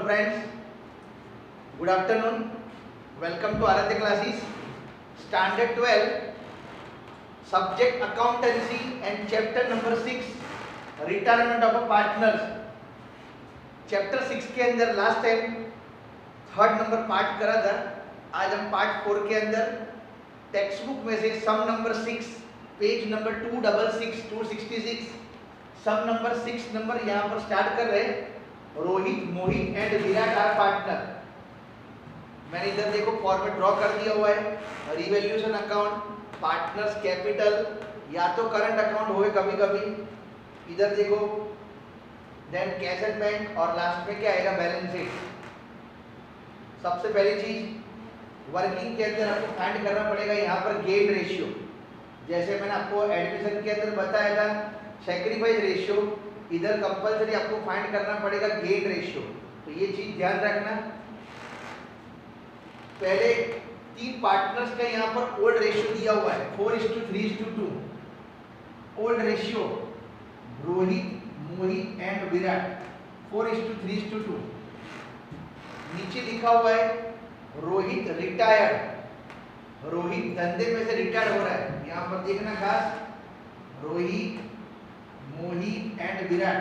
friends, good afternoon. Welcome to Aradhya classes. Standard 12, subject accountancy and chapter number 6, retirement of a partners. Chapter 6 के अंदर last time third number part करा था. आज हम part 4 के अंदर टेक्स्ट बुक में से सम नंबर 6 पेज नंबर 266 सम नंबर 6 नंबर यहाँ पर स्टार्ट कर रहे हैं. रोहित, मोहित एंड विराट आर पार्टनर. मैंने इधर देखो फॉर्मेट ड्रॉ कर दिया हुआ है. रिवैल्यूएशन अकाउंट, पार्टनर्स कैपिटल, या तो करंट अकाउंट होए कभी कभी. इधर देखो देन कैश एंड बैंक और लास्ट में क्या आएगा बैलेंस शीट. सबसे पहली चीज वर्किंग के अंदर आपको फाइंड करना पड़ेगा यहाँ पर गेन रेशियो. जैसे मैंने आपको एडमिशन के अंदर बताया था सैक्रिफाइस रेशियो, इधर कंपलसरी आपको फाइंड करना पड़ेगा गेन रेशियो. तो ये चीज ध्यान रखना. पहले 3 पार्टनर्स का यहाँ पर ओल्ड रेशियो दिया हुआ है 4:3:2. Old ratio Rohit, Mohit and Virat 4:3:2. नीचे लिखा हुआ है रोहित रिटायर्ड. रोहित धंधे में से रिटायर्ड हो रहा है. यहाँ पर देखना खास, रोहित, मोहित एंड विराट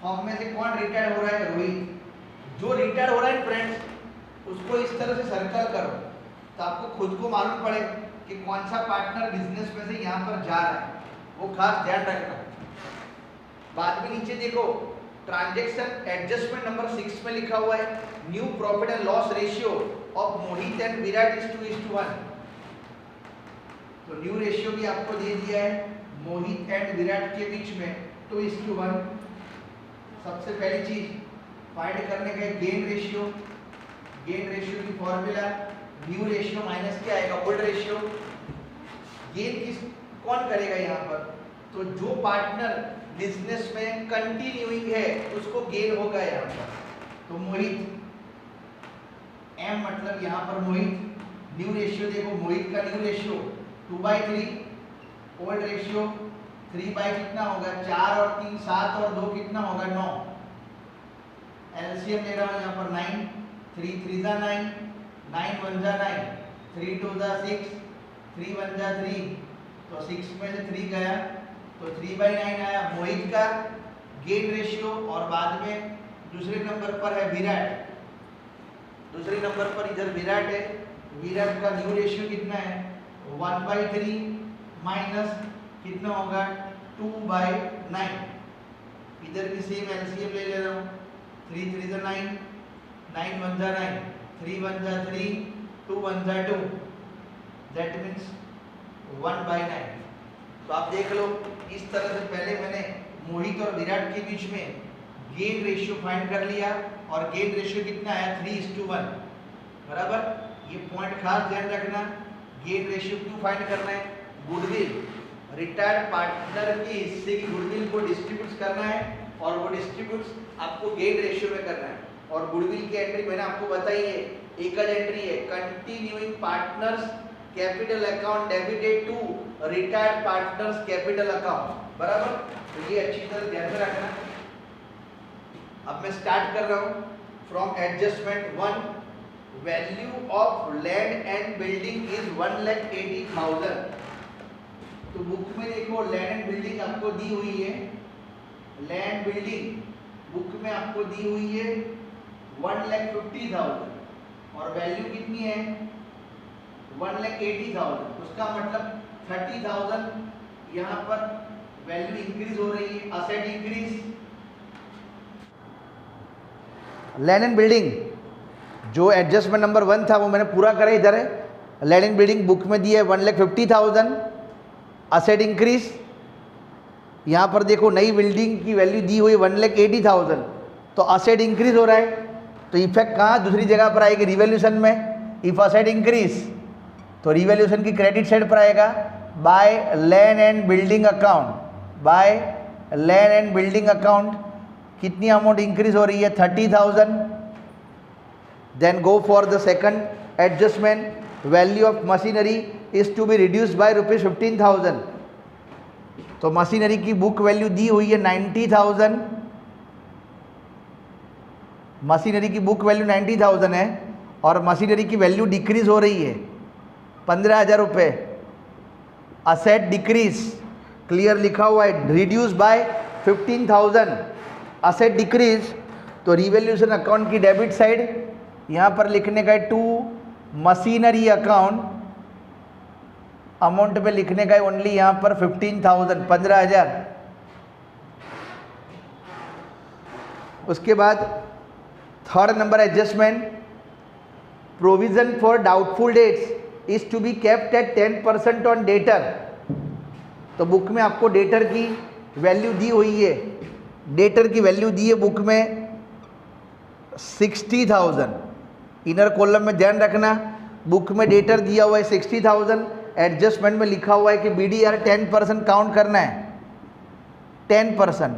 फॉर्म में से कौन रिटायर्ड हो रहा है? रोहित. जो रिटायर्ड हो रहा है फ्रेंड्स उसको इस तरह से सर्कल करो तो आपको खुद को मालूम पड़े कि कौन सा पार्टनर बिजनेस में से यहाँ पर जा रहा है. वो खास ध्यान रखना. बाद में नीचे देखो ट्रांजैक्शन एडजस्टमेंट नंबर 6 में लिखा हुआ है new profit and loss ratio of Mohit and Virat is 2:1. तो न्यू रेशियो भी आपको दे दिया है मोहित एंड विराट के बीच में 2:1. सबसे पहली चीज फाइंड करने का गेन रेशियो. गेन रेशियो की फॉर्मूला न्यू रेशियो माइनस क्या आएगा? Old ratio. गेन किस कौन करेगा यहाँ पर? तो जो पार्टनर बिजनेस में कंटिन्यूइंग है उसको गेन होगा यहाँ पर. तो मोहित, एम मतलब यहाँ पर मोहित. न्यू रेशियो देखो मोहित का न्यू रेशियो 2/3. ओल्ड रेशियो 3 कितना होगा? 4 और 3 7 और 2 कितना होगा? 9. एलसीएम ले रहा हूँ यहाँ पर 9. 3 3 जा 9, 9 1 जा 9, 3 2 जा 6, 3 1 जा 3. तो 6 में से 3 गया तो 3/9 आया मोहित का गेन रेशियो. और बाद में दूसरे नंबर पर है विराट. दूसरे नंबर पर इधर विराट है. विराट का न्यू रेशियो कितना है? 1/3 माइनस कितना होगा? 2/9. इधर भी सेम एलसीएम ले रहा हूँ. 3 3 जा 9, 9 1 जा 9, 3 1 जा 3, 2 1 जा 2. That means 1/9. तो आप देख लो इस तरह से पहले मैंने मोहित और विराट के बीच में गेन रेशियो फाइंड कर लिया. और गेन रेशियो कितना आया? 3:1. बराबर. ये पॉइंट खास ध्यान रखना. गेन रेशियो क्यों फाइंड करना है? गुडविल, रिटायर्ड पार्टनर के हिस्से की गुडविल को डिस्ट्रीब्यूट करना है और वो डिस्ट्रीब्यूट आपको गेन रेशियो में करना है. और गुडविल की एंट्री मैंने आपको बताई है, एक एंट्री है continuing partners capital account debited to retired partners capital account. बराबर. तो ये अच्छी तरह ध्यान में रखना. अब मैं स्टार्ट कर रहा हूँ from adjustment 1. Value of land and building is 1,80,000. तो बुक में देखो लैंड एंड बिल्डिंग आपको दी हुई है. लैंड बिल्डिंग बुक में आपको दी हुई है 1,50,000 और वैल्यू कितनी है? 1,80,000. उसका मतलब 30,000 यहाँ पर वैल्यू इंक्रीज हो रही है. Asset increase. Land and building जो एडजस्टमेंट नंबर 1 था वो मैंने पूरा करा. इधर है लैंड एंड बिल्डिंग बुक में दी है 1,50,000. Asset increase. यहाँ पर देखो नई बिल्डिंग की वैल्यू दी हुई 1,80,000. तो असेट इंक्रीज हो रहा है. तो इफेक्ट कहाँ दूसरी जगह पर आएगी? रिवैल्यूएशन में. इफ असेट इंक्रीज तो रिवैल्यूएशन की क्रेडिट साइड पर आएगा. By land and building account, by land and building account कितनी अमाउंट इंक्रीज हो रही है? 30,000. Then go for the second adjustment. Value of machinery is to be reduced by ₹15,000. तो machinery की बुक वैल्यू दी हुई है 90,000. मशीनरी की बुक वैल्यू 90,000 है और मशीनरी की वैल्यू डिक्रीज हो रही है 15,000 रुपये। असेट डिक्रीज क्लियर लिखा हुआ है, रिड्यूस बाय 15,000 असेट डिक्रीज। तो रिवैल्यूएशन अकाउंट की डेबिट साइड यहाँ पर लिखने का है टू मशीनरी अकाउंट, अमाउंट में लिखने का है ओनली यहाँ पर 15,000 15,000। उसके बाद third number adjustment, provision for doubtful debts is to be kept at 10% on debtor. तो बुक में आपको डेटर की वैल्यू दी हुई है, डेटर की वैल्यू दी है बुक में 60,000। इनर कॉलम में ध्यान रखना, बुक में डेटर दिया हुआ है 60,000, एडजस्टमेंट में लिखा हुआ है कि BDR 10% काउंट करना है 10%।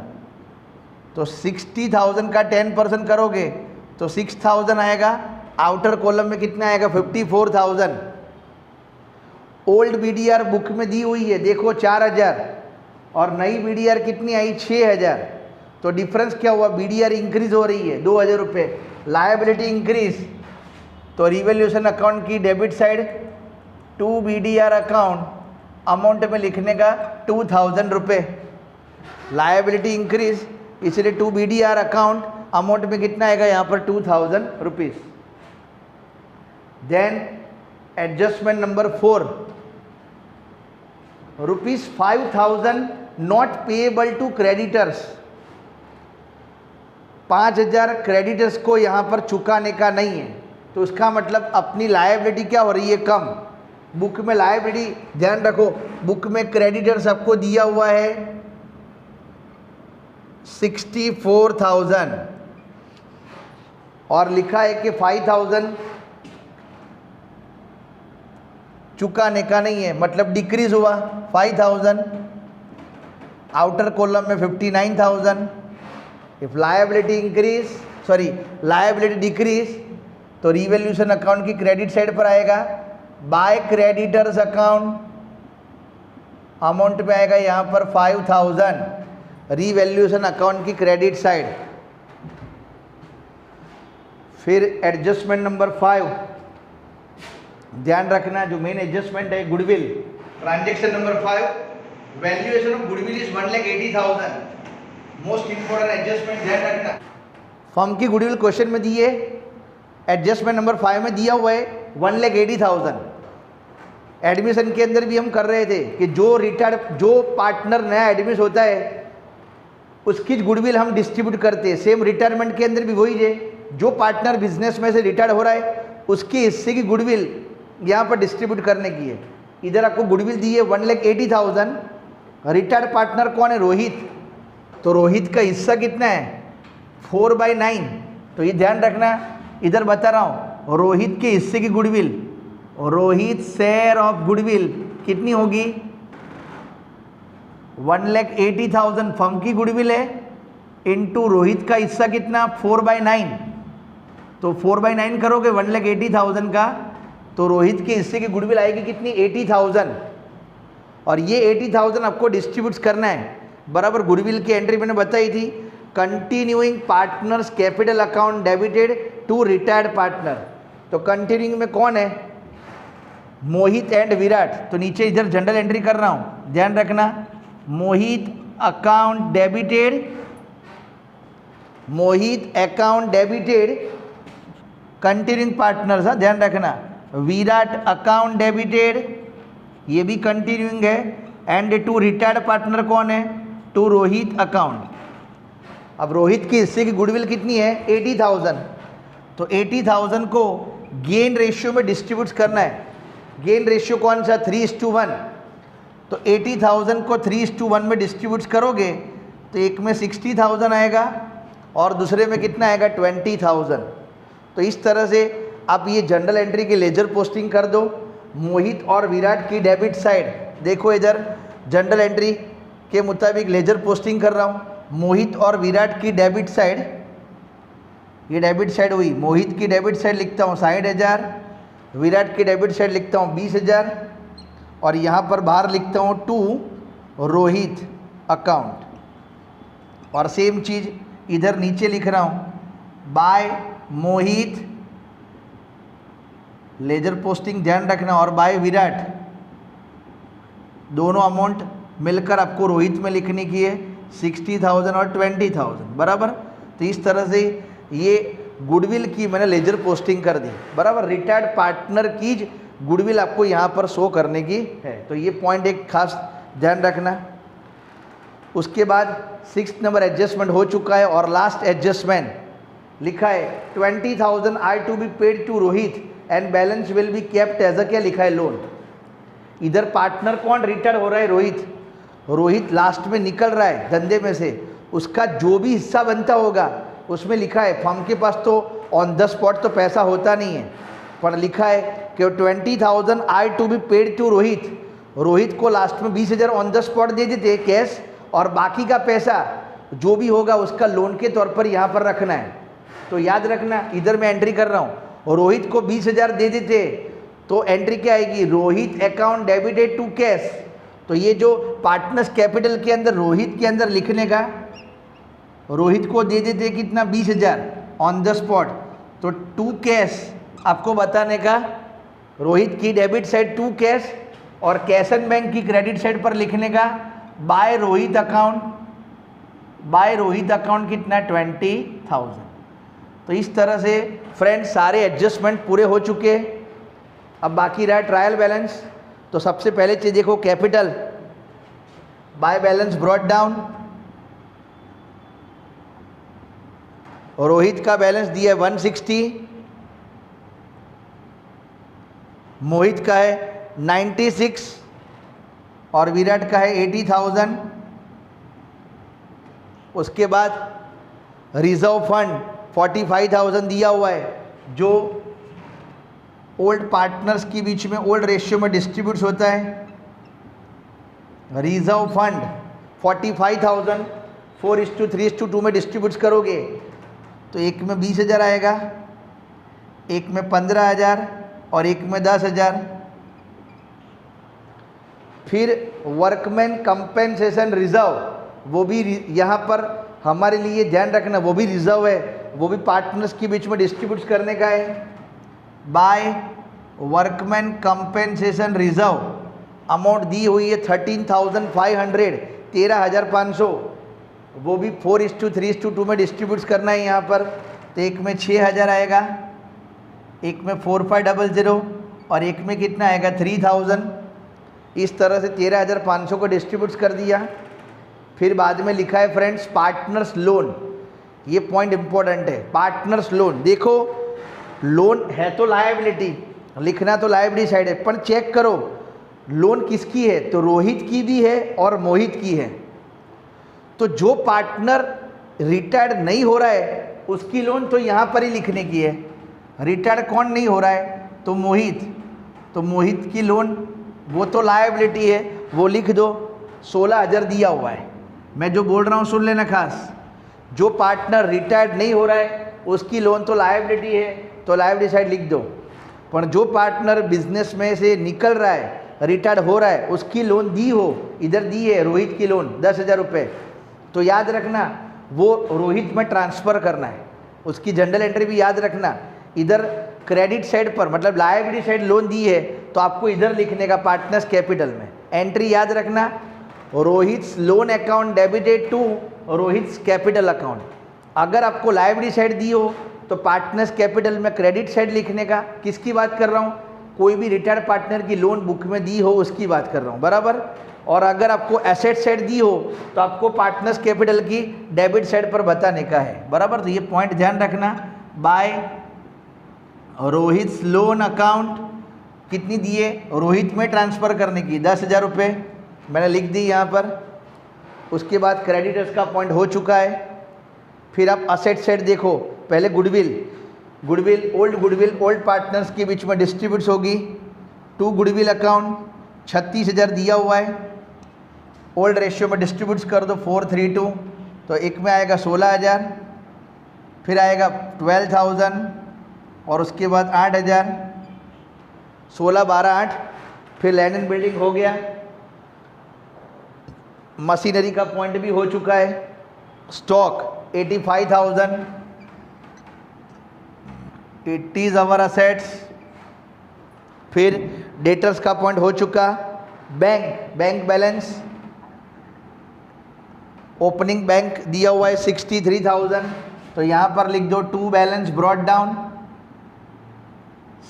तो 60,000 का 10% करोगे तो 6,000 आएगा, आउटर कॉलम में कितना आएगा 54,000। ओल्ड BDR बुक में दी हुई है देखो 4,000 और नई BDR कितनी आई 6,000। तो डिफरेंस क्या हुआ, BDR इंक्रीज हो रही है 2,000 रुपये, लायबिलिटी इंक्रीज। तो रिवैल्यूएशन अकाउंट की debit side to BDR account, amount में लिखने का 2,000 रुपये, लायबिलिटी इंक्रीज इसलिए टू BDR अकाउंट, अमाउंट में कितना आएगा यहाँ पर 2,000 rupees. Then adjustment number 4, ₹5,000 not payable to creditors. 5,000 creditors को यहाँ पर चुकाने का नहीं है, तो इसका मतलब अपनी लायबिलिटी क्या हो रही है कम। बुक में लायबिलिटी ध्यान रखो, बुक में क्रेडिटर्स आपको दिया हुआ है 64,000 और लिखा है कि 5,000 चुकाने का नहीं है, मतलब डिक्रीज हुआ 5,000। आउटर कॉलम में 59,000। If liability increase liability decrease तो रिवैल्यूएशन अकाउंट की क्रेडिट साइड पर आएगा बाय क्रेडिटर्स अकाउंट, अमाउंट में आएगा यहाँ पर 5,000, रिवैल्यूएशन अकाउंट की क्रेडिट साइड। फिर एडजस्टमेंट नंबर 5 ध्यान रखना, जो मेन एडजस्टमेंट है goodwill. Transaction number 5, valuation of goodwill is 1,80,000। Most important adjustment ध्यान रखना, फर्म की गुडविल क्वेश्चन में दी है, एडजस्टमेंट नंबर 5 में दिया हुआ है 1,80,000। एडमिशन के अंदर भी हम कर रहे थे कि जो पार्टनर नया एडमिशन होता है उसकी गुडविल हम डिस्ट्रीब्यूट करते हैं। सेम रिटायरमेंट के अंदर भी वही है, जो पार्टनर बिजनेस में से रिटायर हो रहा है उसके हिस्से की गुडविल यहाँ पर डिस्ट्रीब्यूट करने की है। इधर आपको गुडविल दी है 1,80,000। रिटायर्ड पार्टनर कौन है, रोहित। तो रोहित का हिस्सा कितना है 4/9। तो ये ध्यान रखना, इधर बता रहा हूँ रोहित के हिस्से की goodwill, Rohit share of goodwill कितनी होगी 1,80,000 फर्म की गुडविल है इनटू रोहित का हिस्सा कितना 4/9। तो 4/9 करोगे 1,80,000 का, तो रोहित के हिस्से की गुडविल आएगी कितनी 80,000। और ये 80,000 आपको डिस्ट्रीब्यूट करना है बराबर। गुडविल की एंट्री मैंने बताई थी, continuing partners capital account debited to retired partner. तो कंटिन्यूइंग में कौन है, मोहित एंड विराट। तो नीचे इधर जनरल एंट्री कर रहा हूँ, ध्यान रखना, मोहित अकाउंट डेबिटेड कंटिन्यूइंग पार्टनर्स, ध्यान रखना। विराट अकाउंट डेबिटेड, ये भी कंटिन्यूइंग है, एंड टू रिटायर्ड पार्टनर कौन है, टू रोहित अकाउंट। अब रोहित की हिस्से की गुडविल कितनी है 80,000। तो 80,000 को गेन रेशियो में डिस्ट्रीब्यूट करना है। गेन रेशियो कौन सा 3:1। तो 80,000 को 3:1 में डिस्ट्रीब्यूट करोगे तो एक में 60,000 आएगा और दूसरे में कितना आएगा 20,000। तो इस तरह से आप ये जनरल एंट्री की लेजर पोस्टिंग कर दो। मोहित और विराट की डेबिट साइड देखो, इधर जनरल एंट्री के मुताबिक लेजर पोस्टिंग कर रहा हूँ। मोहित और विराट की डेबिट साइड, ये डेबिट साइड हुई, मोहित की डेबिट साइड लिखता हूँ 60,000, विराट की डेबिट साइड लिखता हूँ 20,000 और यहाँ पर बाहर लिखता हूँ टू रोहित अकाउंट। और सेम चीज़ इधर नीचे लिख रहा हूँ बाय मोहित, लेजर पोस्टिंग ध्यान रखना, और बाय विराट, दोनों अमाउंट मिलकर आपको रोहित में लिखने की है 60,000 और 20,000 बराबर। तो इस तरह से ये गुडविल की मैंने लेजर पोस्टिंग कर दी बराबर। रिटायर्ड पार्टनर की गुडविल आपको यहाँ पर शो करने की है, तो ये पॉइंट एक खास ध्यान रखना। उसके बाद 6 नंबर एडजस्टमेंट हो चुका है और लास्ट एडजस्टमेंट लिखा है 20,000 are to be paid to Rohit and balance will be kept as a क्या लिखा है लोन। इधर पार्टनर कौन रिटायर हो रहा है? रोहित। रोहित लास्ट में निकल रहा है धंधे में से, उसका जो भी हिस्सा बनता होगा उसमें लिखा है, फर्म के पास तो ऑन द स्पॉट तो पैसा होता नहीं है, पर लिखा है कि 20,000 are to be paid to Rohit. Rohit को लास्ट में 20,000 ऑन द स्पॉट दे देते कैश, और बाकी का पैसा जो भी होगा उसका लोन के तौर पर यहाँ पर रखना है। तो याद रखना, इधर मैं एंट्री कर रहा हूँ, रोहित को 20,000 दे देते तो एंट्री क्या आएगी? Rohit account debited to cash. तो ये जो पार्टनर्स कैपिटल के अंदर रोहित के अंदर लिखने का, रोहित को दे देते कितना? 20,000 ऑन द स्पॉट, तो टू कैश आपको बताने का, रोहित की डेबिट साइड टू कैश और कैश एंड बैंक की क्रेडिट साइड पर लिखने का by Rohit account. By Rohit account कितना? 20,000। तो इस तरह से फ्रेंड्स सारे एडजस्टमेंट पूरे हो चुके। अब बाकी रहा ट्रायल बैलेंस। तो सबसे पहले चीज देखो, capital by balance brought down. Rohit का बैलेंस दिया है 160, मोहित का है 96 और विराट का है 80,000। उसके बाद रिजर्व फंड 45,000 दिया हुआ है, जो ओल्ड पार्टनर्स के बीच में ओल्ड रेशियो में डिस्ट्रीब्यूट होता है। रिजर्व फंड 45,000 4:3:2 में डिस्ट्रीब्यूट करोगे तो एक में 20,000 आएगा, एक में 15,000 और एक में 10,000। फिर वर्कमैन कंपेंसेशन रिजर्व, वो भी यहाँ पर हमारे लिए ध्यान रखना, वो भी रिजर्व है, वो भी पार्टनर्स के बीच में डिस्ट्रीब्यूट करने का है। By workman compensation reserve amount दी हुई है 13,500, 13,500, वो भी 4:3:2 में डिस्ट्रीब्यूट करना है यहाँ पर। तो एक में 6,000 आएगा, एक में 4,500 और एक में कितना आएगा? 3,000। इस तरह से 13,500 को डिस्ट्रीब्यूट कर दिया। फिर बाद में लिखा है फ्रेंड्स पार्टनर्स लोन, ये पॉइंट इंपॉर्टेंट है। पार्टनर्स लोन देखो, लोन है तो लायबिलिटी, लिखना तो लायबिलिटी साइड है, पर चेक करो लोन किसकी है, तो रोहित की भी है और मोहित की है। तो जो पार्टनर रिटायर्ड नहीं हो रहा है उसकी लोन तो यहाँ पर ही लिखने की है। रिटायर्ड कौन नहीं हो रहा है? तो मोहित। तो मोहित की लोन वो तो लायबिलिटी है, वो लिख दो, 16,000 दिया हुआ है। मैं जो बोल रहा हूँ सुन लेना खास, जो पार्टनर रिटायर्ड नहीं हो रहा है उसकी लोन तो लायबिलिटी है, तो लायबिलिटी साइड लिख दो। पर जो पार्टनर बिजनेस में से निकल रहा है, रिटायर्ड हो रहा है, उसकी लोन दी हो, इधर दी है रोहित की लोन 10,000 रुपये, तो याद रखना वो रोहित में ट्रांसफ़र करना है, उसकी जनरल एंट्री भी याद रखना। इधर क्रेडिट साइड पर मतलब लायबिलिटी साइड लोन दी है तो आपको इधर लिखने का पार्टनर्स कैपिटल में। एंट्री याद रखना, Rohit's loan account debited to Rohit's capital account. अगर आपको लायबिलिटी साइड दी हो तो पार्टनर्स कैपिटल में क्रेडिट साइड लिखने का। किसकी बात कर रहा हूँ? कोई भी रिटायर्ड पार्टनर की लोन बुक में दी हो उसकी बात कर रहा हूँ, बराबर। और अगर आपको एसेट साइड दी हो तो आपको पार्टनर्स कैपिटल की डेबिट साइड पर बताने का है, बराबर। तो ये पॉइंट ध्यान रखना। बाय रोहित्स लोन अकाउंट कितनी दिए? रोहित में ट्रांसफ़र करने की 10,000 रुपये मैंने लिख दी यहाँ पर। उसके बाद क्रेडिटर्स का पॉइंट हो चुका है। फिर आप असेट साइड देखो, पहले गुडविल ओल्ड पार्टनर्स के बीच में डिस्ट्रीब्यूट होगी। टू गुडविल अकाउंट 36,000 दिया हुआ है, ओल्ड रेशियो में डिस्ट्रीब्यूट कर दो 4:3:2, तो एक में आएगा 16,000, फिर आएगा 12,000 और उसके बाद 8,000, 16, 12, 8। फिर लैंड एंड बिल्डिंग हो गया, मशीनरी का पॉइंट भी हो चुका है। Stock 85,000, it is our assets. फिर डेटर्स का पॉइंट हो चुका। बैंक बैलेंस, ओपनिंग बैंक दिया हुआ है 63,000, तो यहाँ पर लिख दो टू बैलेंस ब्रॉट डाउन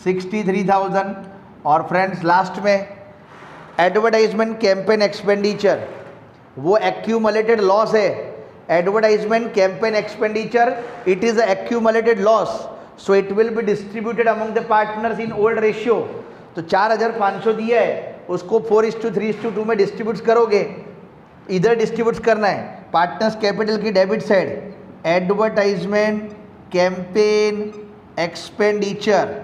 63,000। और फ्रेंड्स लास्ट में एडवर्टाइजमेंट कैंपेन एक्सपेंडिचर, वो एक्यूमुलेटेड लॉस है। Advertisement campaign expenditure, it is accumulated loss, so it will be distributed among the partners in old ratio. तो 4,500 दिया है, उसको 4:3:2 में डिस्ट्रीब्यूट करोगे, इधर डिस्ट्रीब्यूट करना है पार्टनर्स कैपिटल की debit side. Advertisement campaign expenditure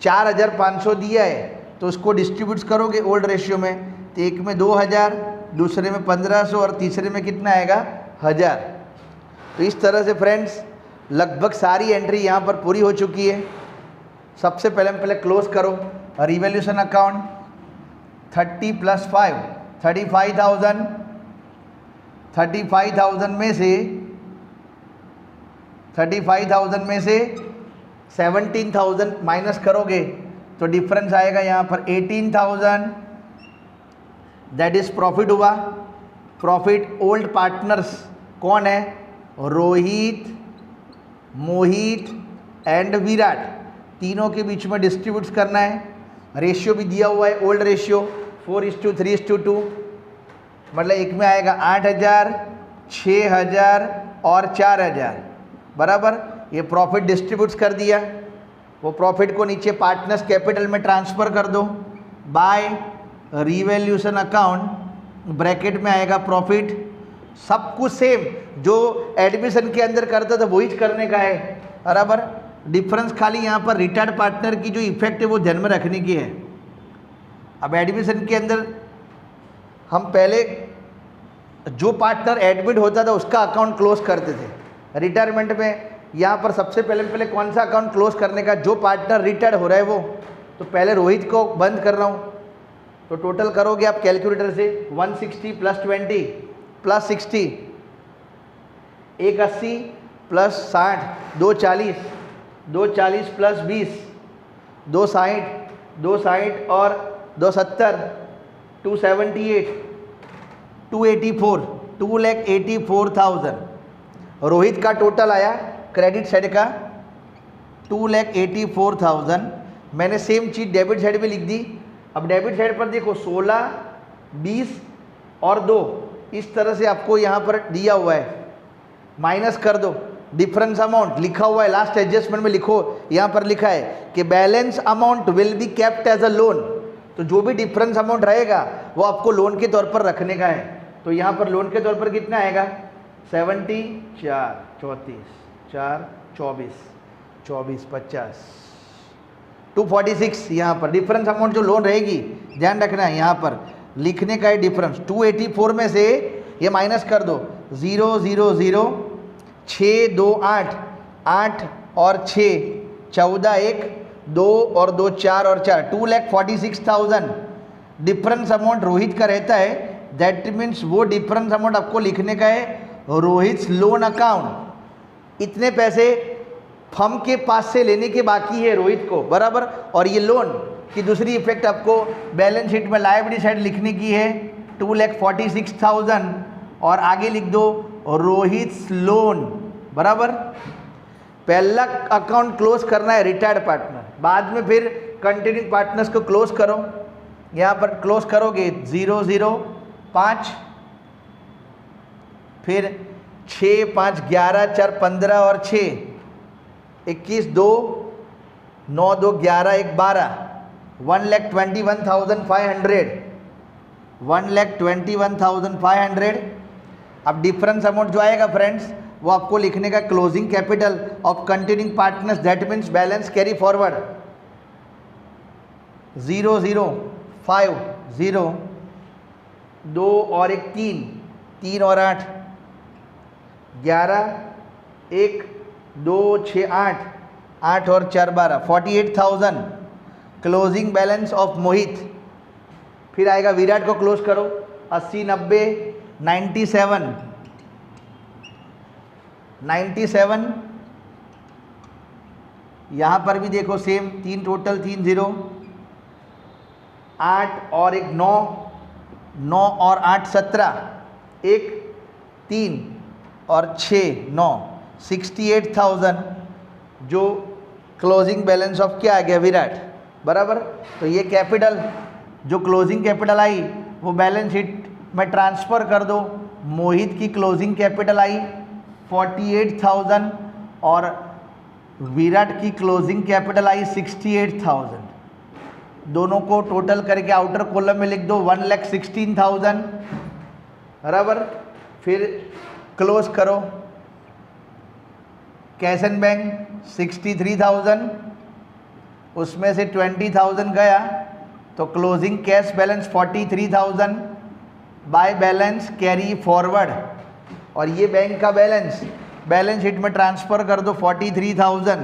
4,500 दिया है, तो उसको डिस्ट्रीब्यूट करोगे ओल्ड रेशियो में, तो एक में 2,000, दूसरे में 1,500 और तीसरे में कितना आएगा 1,000। तो इस तरह से फ्रेंड्स लगभग सारी एंट्री यहाँ पर पूरी हो चुकी है। सबसे पहले क्लोज करो रिवैल्यूएशन अकाउंट 30 + 5 35,000। 35,000 में से 17,000 माइनस करोगे तो डिफरेंस आएगा यहाँ पर 18,000, दैट इज प्रॉफिट हुआ। प्रॉफिट ओल्ड पार्टनर्स कौन है? रोहित, मोहित एंड विराट, तीनों के बीच में डिस्ट्रीब्यूट करना है। रेशियो भी दिया हुआ है ओल्ड रेशियो 4:3:2, मतलब एक में आएगा 8,000, 6,000 और 4,000 बराबर। ये प्रॉफिट डिस्ट्रीब्यूट कर दिया, वो प्रॉफिट को नीचे पार्टनर्स कैपिटल में ट्रांसफ़र कर दो बाय रिवैल्यूएशन अकाउंट, ब्रैकेट में आएगा प्रॉफिट। सब कुछ सेम जो एडमिशन के अंदर करता था वही करने का है बराबर। डिफरेंस खाली यहाँ पर रिटायर्ड पार्टनर की जो इफेक्ट है वो ध्यान में रखने की है। अब एडमिशन के अंदर हम पहले जो पार्टनर एडमिट होता था उसका अकाउंट क्लोज करते थे। रिटायरमेंट में यहाँ पर सबसे पहले कौन सा अकाउंट क्लोज करने का? जो पार्टनर रिटायर्ड हो रहा है वो। तो पहले रोहित को बंद कर रहा हूँ, तो टोटल करोगे आप कैलकुलेटर से 160 + 20 + 60, 180 + 60, 240, 240 + 20, 260, 260 और 270, 278, 284, 2,84,000। रोहित का टोटल आया क्रेडिट साइड का 2,84,000। मैंने सेम चीज़ डेबिट साइड पे लिख दी। अब डेबिट साइड पर देखो 16, 20 और 2, इस तरह से आपको यहाँ पर दिया हुआ है। माइनस कर दो डिफरेंस अमाउंट लिखा हुआ है, लास्ट एडजस्टमेंट में लिखो, यहाँ पर लिखा है कि balance amount will be kept as a loan. तो जो भी डिफरेंस अमाउंट रहेगा वो आपको लोन के तौर पर रखने का है। तो यहाँ पर लोन के तौर पर कितना आएगा? 70, 4, 34, 4, 24, 24, 50, 246। यहाँ पर डिफरेंस अमाउंट जो लोन रहेगी ध्यान रखना है, यहाँ पर लिखने का है डिफरेंस। 284 में से ये माइनस कर दो 0, 0, 0, 6, 2, 8, 8 और 6, 14, 1, 2 और 2, 4 और 4, 2,46,000 डिफरेंस अमाउंट रोहित का रहता है। दैट मीन्स वो डिफरेंस अमाउंट आपको लिखने का है रोहित लोन अकाउंट। इतने पैसे फर्म के पास से लेने के बाकी है रोहित को बराबर। और ये लोन की दूसरी इफेक्ट आपको बैलेंस शीट में लायबिलिटी साइड लिखने की है 2,46,000 और आगे लिख दो रोहित लोन बराबर। पहला अकाउंट क्लोज करना है रिटायर्ड पार्टनर, बाद में फिर कंटिन्यूइंग पार्टनर्स को क्लोज करो। यहाँ पर क्लोज करोगे 0, 0, 5, फिर 6, 5, 11, 4, 15 और 6, 21, 2, 9, 2, 11, 1, 12, 1,21,500, 1,21,500। अब डिफरेंस अमाउंट जो आएगा फ्रेंड्स वो आपको लिखने का closing capital of continuing partners, that means balance carry forward 0, 0, 5, 0, 2 और 1, 3, 3 और 8, 11, 1, 2, 6, 8, 8 और 4, 12, 48,000 क्लोजिंग बैलेंस ऑफ मोहित। फिर आएगा विराट को क्लोज करो 80, 90, 97, 97, यहाँ पर भी देखो सेम, 3 टोटल, 3 0, 8 और एक 9, 9 और 8 17, एक 3 और 6 9, 68,000 जो क्लोजिंग बैलेंस ऑफ क्या आ गया विराट, बराबर। तो ये कैपिटल जो क्लोजिंग कैपिटल आई वो बैलेंस शीट में ट्रांसफ़र कर दो। मोहित की क्लोजिंग कैपिटल आई 48,000 और विराट की क्लोजिंग कैपिटल आई 68,000। दोनों को टोटल करके आउटर कॉलम में लिख दो 1,16,000, बराबर। फिर क्लोज करो। कैश एंड बैंक 63,000, उसमें से 20,000 गया तो closing cash balance 43,000 by balance carry forward, और ये बैंक का बैलेंस शीट में ट्रांसफ़र कर दो 43,000।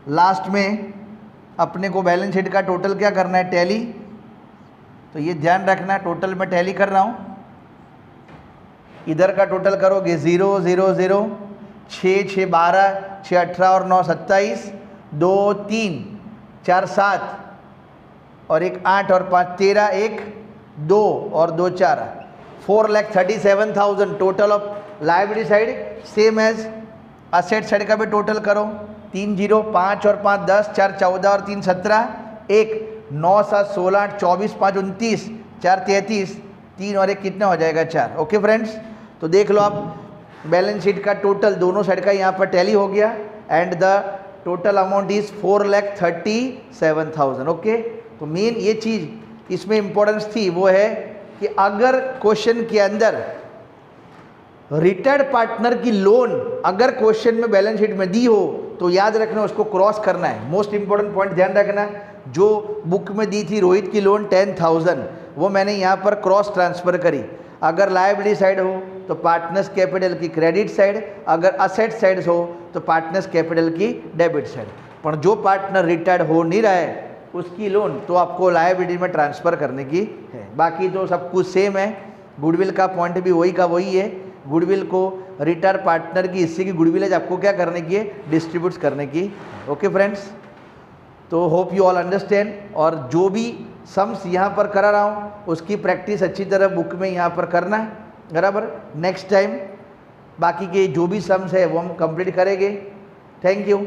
लास्ट में अपने को बैलेंस शीट का टोटल क्या करना है, टैली। तो ये ध्यान रखना, टोटल में टैली कर रहा हूँ। इधर का टोटल करोगे 0 0 0, 6 6 12, 6 18 और 9 27, 2 3 4 7 और एक 8 और 5 13, एक 2 और 2 4, 4,37,000 total of liability side. Same as asset side का भी टोटल करो। 3 0, 5 और 5 10, 4 14 और 3 17, एक 9 7 16 8 24 5 29, 4 33, 3 और एक कितना हो जाएगा 4। ओके फ्रेंड्स, तो देख लो आप बैलेंस शीट का टोटल दोनों साइड का यहाँ पर टैली हो गया and the total amount is 4,37,000। Okay, तो मेन ये चीज़ इसमें इम्पोर्टेंस थी वो है कि अगर क्वेश्चन के अंदर रिटायर्ड पार्टनर की लोन अगर क्वेश्चन में बैलेंस शीट में दी हो तो याद रखना उसको क्रॉस करना है। मोस्ट इंपॉर्टेंट पॉइंट ध्यान रखना, जो बुक में दी थी रोहित की लोन 10,000 वो मैंने यहाँ पर क्रॉस ट्रांसफ़र करी। अगर लायबिलिटी साइड हो तो पार्टनर्स कैपिटल की क्रेडिट साइड, अगर असेट साइड हो तो पार्टनर्स कैपिटल की डेबिट साइड। पर जो पार्टनर रिटायर्ड हो नहीं रहा है उसकी लोन तो आपको लायबिलिटी में ट्रांसफ़र करने की है। बाकी तो सब कुछ सेम है। गुडविल का पॉइंट भी वही का वही है। गुडविल को रिटायर्ड पार्टनर की हिस्से की गुडविल आपको क्या करने की है, डिस्ट्रीब्यूट करने की। ओके फ्रेंड्स, तो होप यू ऑल अंडरस्टैंड। और जो भी सम्स यहाँ पर करा रहा हूँ उसकी प्रैक्टिस अच्छी तरह बुक में यहाँ पर करना है, बराबर। नेक्स्ट टाइम बाकी के जो भी सम्स है वो हम कंप्लीट करेंगे। Thank you.